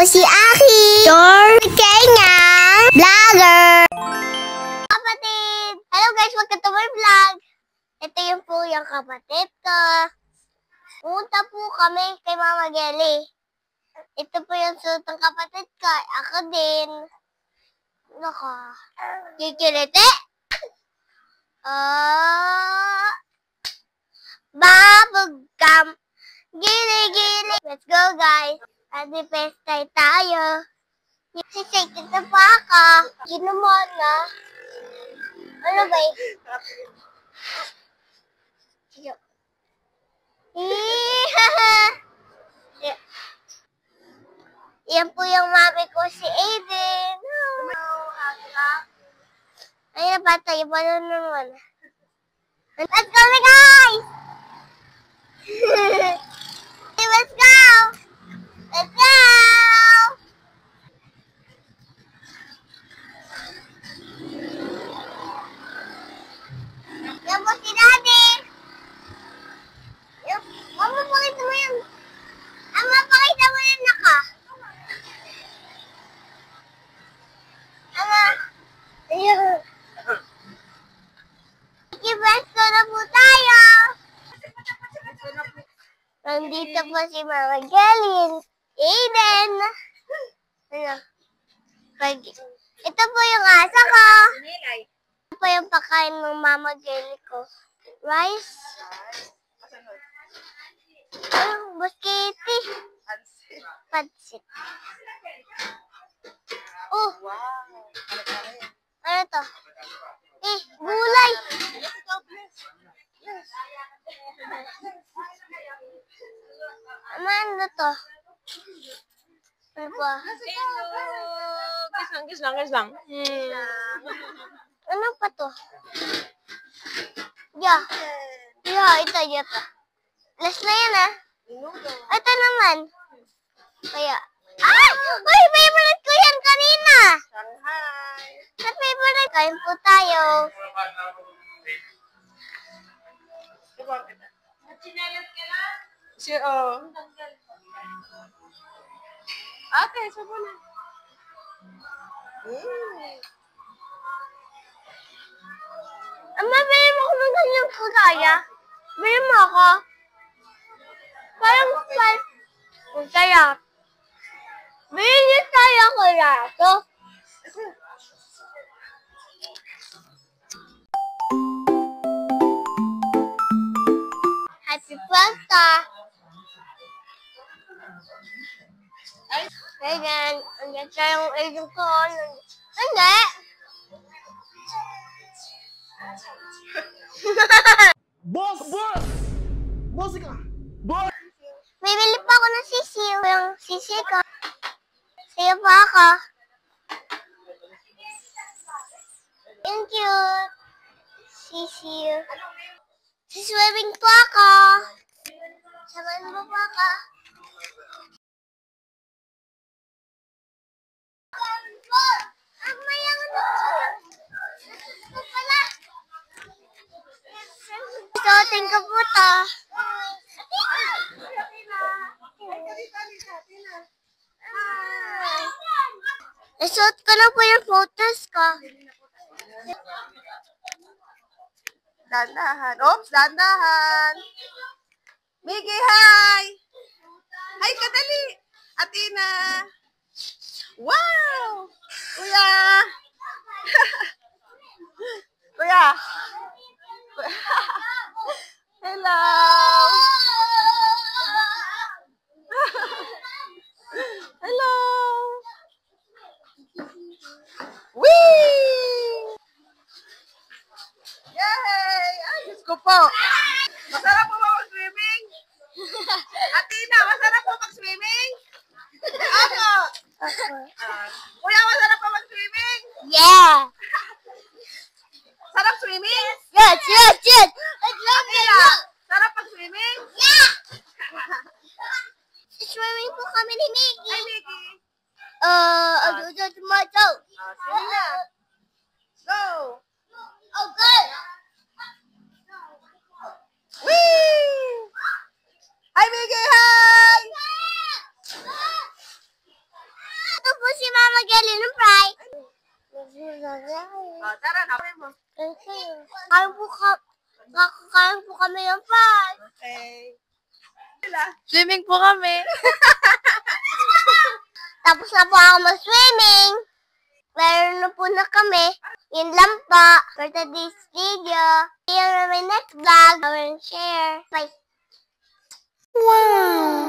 si Aki, your Kenyang vlogger. Kapatid! Hello guys, welcome to my vlog. Ito yung po yung kapatid ko. Pumunta po kami kay Mama Gelly. Ito po yung suot ng kapatid ko. Ako din. Kikiliti. Bubble gum. Gili-gili. Let's go guys. Adi-pestay tayo. Sisig, ito pa ako. Ginuman na. Ano ba eh? Yan po yung mami ko, si Aiden. Ayun, bata, yung balon naman. Let's go, guys! Let's go! Let's go! Yan po si Daddy. Mama, pakita mo yan. Ama, pakita mo yan, naka. Ama. Ayun. Ikibesto na po tayo. Nandito po si Mama Gelly. Aiden. Ito po yung asa ko. Ito po yung pakain ng Mama Gelly ko. Rice. Buskiti. Pansit. Oh. Ano to? Gulay. Ano to? Ano pa? Kiss lang. Ano pa to? Ito. Last na yan ah. Ito naman. Kaya. Uy, favorite ko yan kanina. Shanghai. Sa favorite. Kain po tayo. Okay, sabo na. Ama, bili mo ako ng ganyang kagaya. Bili mo ako. Parang kaya. Bili tayo kaya to. Happy birthday. Ayan, andyan siya yung agent ko. Hindi. Boss! Musika! Boss! Bibili pa ako ng sisiw. Yung sisiw ko. Sayo pa ako. Thank you. Sisiw. Siswimming po ako. Samahan mo po ako. Suotin ko po to. Isuot ko na po yung photos ko. Dandahan. Oops, dandahan. Miggy, hi! Hi, kadali! Atina! Wow! Kuya! Kuya! Hello! Hello! Whee! Yay! Ay, Diyos ko po! Masarap po ba mag-swimming? Atina, masarap po mag-swimming? Ako! Kuya, masarap po mag-swimming? Yeah! Sarap swimming? Yes! Atina, sarap mag-swimming? Yeah! Swimming po kami ni Mickey. Hi, Mickey! Sige na. Go! Okay! Whee! Hi, Mickey! Hi! Tara na, kawin mo. Kakain po kami ng pan. Okay. Sila. Swimming po kami. Tapos na po ako mag-swimming. Meron na po na kami. Yun lang po for today's video. See you on my next vlog. Share. Bye. Wow!